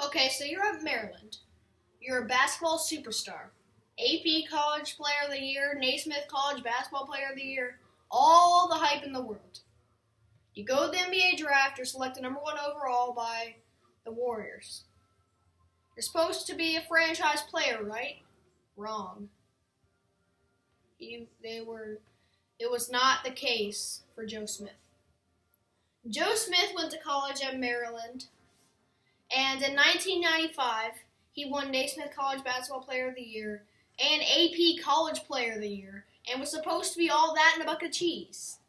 Okay, so you're at Maryland. You're a basketball superstar. AP College Player of the Year, Naismith College Basketball Player of the Year, all the hype in the world. You go to the NBA draft, you're selected number one overall by the Warriors. You're supposed to be a franchise player, right? Wrong. It was not the case for Joe Smith. Joe Smith went to college at Maryland, and in 1995, he won Naismith College Basketball Player of the Year and AP College Player of the Year, and was supposed to be all that in a bucket of cheese.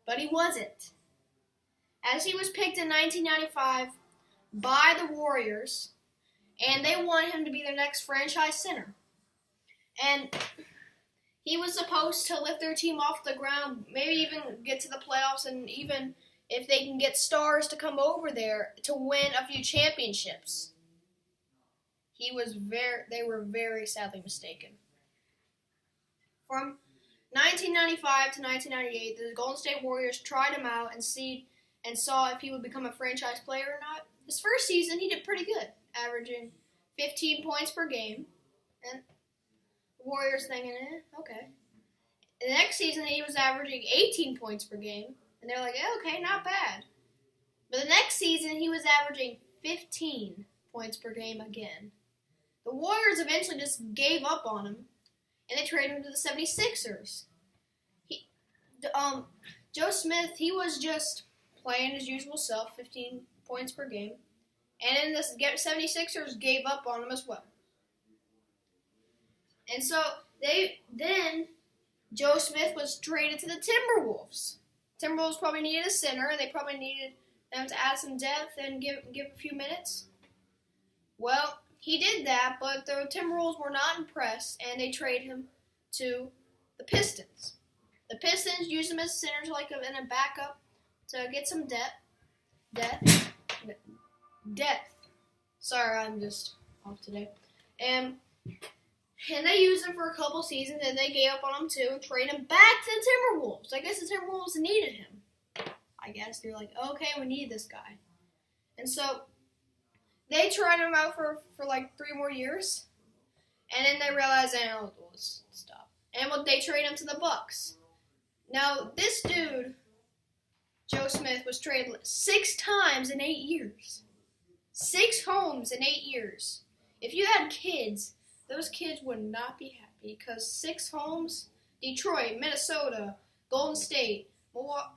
But he wasn't. As he was picked in 1995 by the Warriors, and they wanted him to be their next franchise center. And he was supposed to lift their team off the ground, maybe even get to the playoffs, and even if they can get stars to come over there to win a few championships. They were very sadly mistaken. From 1995 to 1998, the Golden State Warriors tried him out and saw if he would become a franchise player or not. His first season, he did pretty good, averaging 15 points per game. And the Warriors thinking, okay. The next season, he was averaging 18 points per game. And they're like, okay, not bad. But the next season, he was averaging 15 points per game again. The Warriors eventually just gave up on him, and they traded him to the 76ers. Joe Smith, he was just playing his usual self, 15 points per game. And then the 76ers gave up on him as well. And so Joe Smith was traded to the Timberwolves. Timberwolves probably needed a center, and they probably needed them to add some depth and give a few minutes. Well, he did that, but the Timberwolves were not impressed, and they traded him to the Pistons. The Pistons used him as centers in a backup to get some depth. Sorry, I'm just off today. And they used him for a couple seasons, and they gave up on him too and traded him back to the Timberwolves. I guess the Timberwolves needed him. I guess they're like, okay, we need this guy. And so they tried him out for like 3 more years, and then they realized, let's stop. And they trade him to the Bucks. Now, this dude, Joe Smith, was traded 6 times in 8 years. 6 homes in 8 years. If you had kids, those kids would not be happy because 6 homes, Detroit, Minnesota, Golden State, Milwaukee,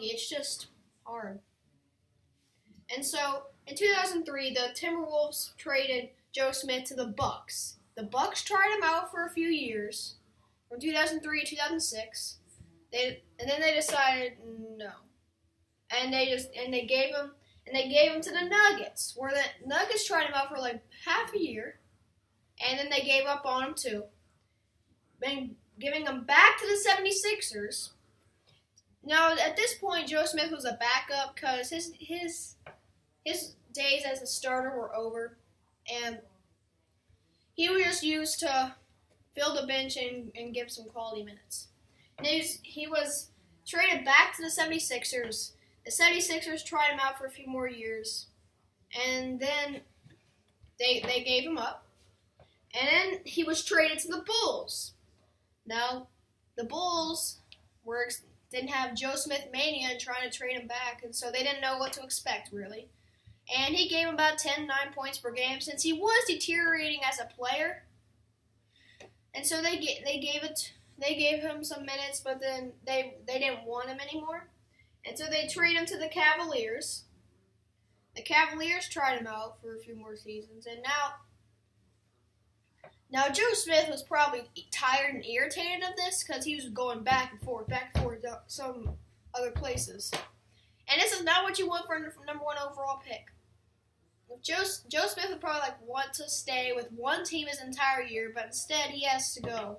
it's just hard. And so, in 2003, the Timberwolves traded Joe Smith to the Bucks. The Bucks tried him out for a few years, from 2003 to 2006. And then they decided no, and they gave him to the Nuggets, where the Nuggets tried him out for like half a year, and then they gave up on him too. Then giving him back to the 76ers. Now, at this point, Joe Smith was a backup because his days as a starter were over, and he was just used to fill the bench and give some quality minutes. And he was traded back to the 76ers. The 76ers tried him out for a few more years, and then they gave him up. And then he was traded to the Bulls. Now, the Bulls didn't have Joe Smith mania and trying to trade him back, and so they didn't know what to expect, really. And he gave him about 9 points per game since he was deteriorating as a player. And so they gave him some minutes, but then they didn't want him anymore. And so they traded him to the Cavaliers. The Cavaliers tried him out for a few more seasons, and now Joe Smith was probably tired and irritated of this because he was going back and forth to some other places. And this is not what you want for number 1 overall pick. Joe Smith would probably want to stay with one team his entire year, but instead he has to go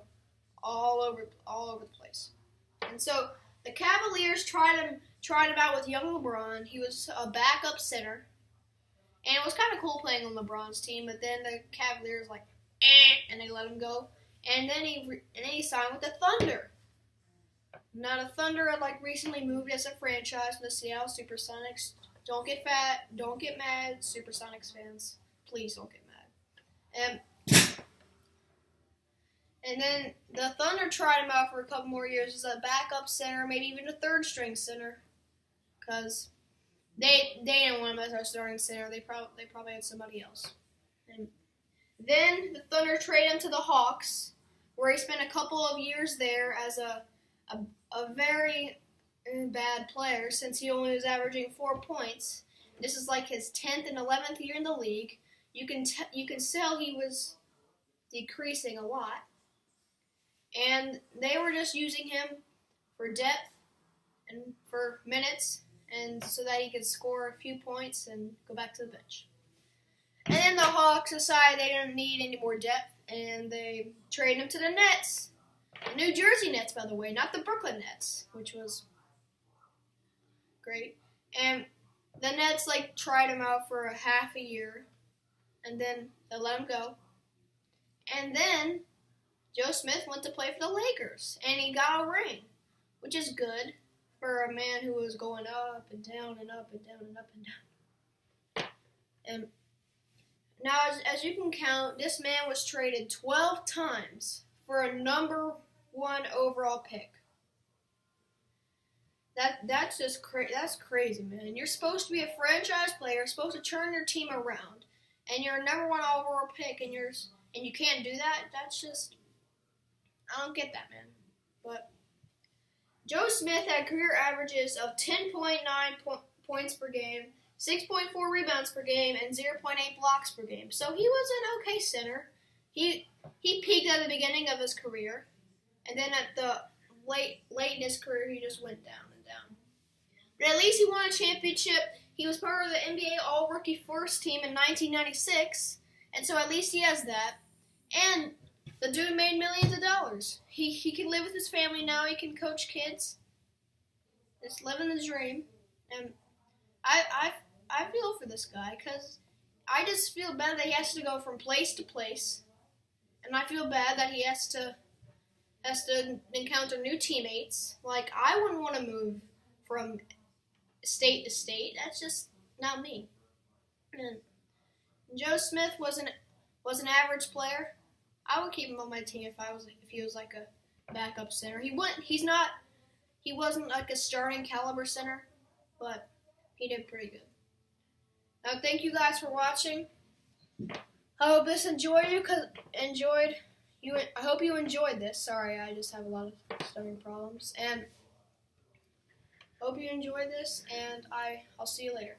all over the place. And so the Cavaliers tried him out with young LeBron. He was a backup center, and it was kind of cool playing on LeBron's team. But then the Cavaliers and they let him go. And then he signed with the Thunder. Now the Thunder had recently moved as a franchise from the Seattle SuperSonics Don't get fat. Don't get mad, Supersonics fans. Please don't get mad. And then the Thunder tried him out for a couple more years as a backup center, maybe even a third-string center, because they didn't want him as our starting center. They probably had somebody else. And then the Thunder traded him to the Hawks, where he spent a couple of years there as a very bad player, since he only was averaging 4 points. This is like his 10th and 11th year in the league. You can tell he was decreasing a lot. And they were just using him for depth and for minutes, and so that he could score a few points and go back to the bench. And then the Hawks decided they didn't need any more depth, and they traded him to the Nets. The New Jersey Nets, by the way, not the Brooklyn Nets, which was great. And the Nets tried him out for a half a year, and then they let him go. And then Joe Smith went to play for the Lakers, and he got a ring, which is good for a man who was going up and down and up and down and up and down. And now, as you can count, this man was traded 12 times for a number 1 overall pick. That's just that's crazy, man. You're supposed to be a franchise player, supposed to turn your team around, and you're a number 1 overall pick, and you can't do that. That's just, I don't get that, man. But Joe Smith had career averages of 10.9 points per game, 6.4 rebounds per game, and 0.8 blocks per game. So he was an okay center. He peaked at the beginning of his career, and then at the late in his career, he just went down and down. But at least he won a championship. He was part of the NBA All-Rookie First Team in 1996, and so at least he has that. And the dude made millions of dollars. He can live with his family now. He can coach kids. Just living the dream. And I feel for this guy, because I just feel bad that he has to go from place to place. And I feel bad that he has to encounter new teammates. Like, I wouldn't want to move from state to state. That's just not me. And Joe Smith was an average player. I would keep him on my team if he was like a backup center. He wasn't like a starting caliber center, but he did pretty good. Now, thank you guys for watching. I hope this enjoyed you. I hope you enjoyed this. Sorry, I just have a lot of stuttering problems. And hope you enjoyed this, and I'll see you later.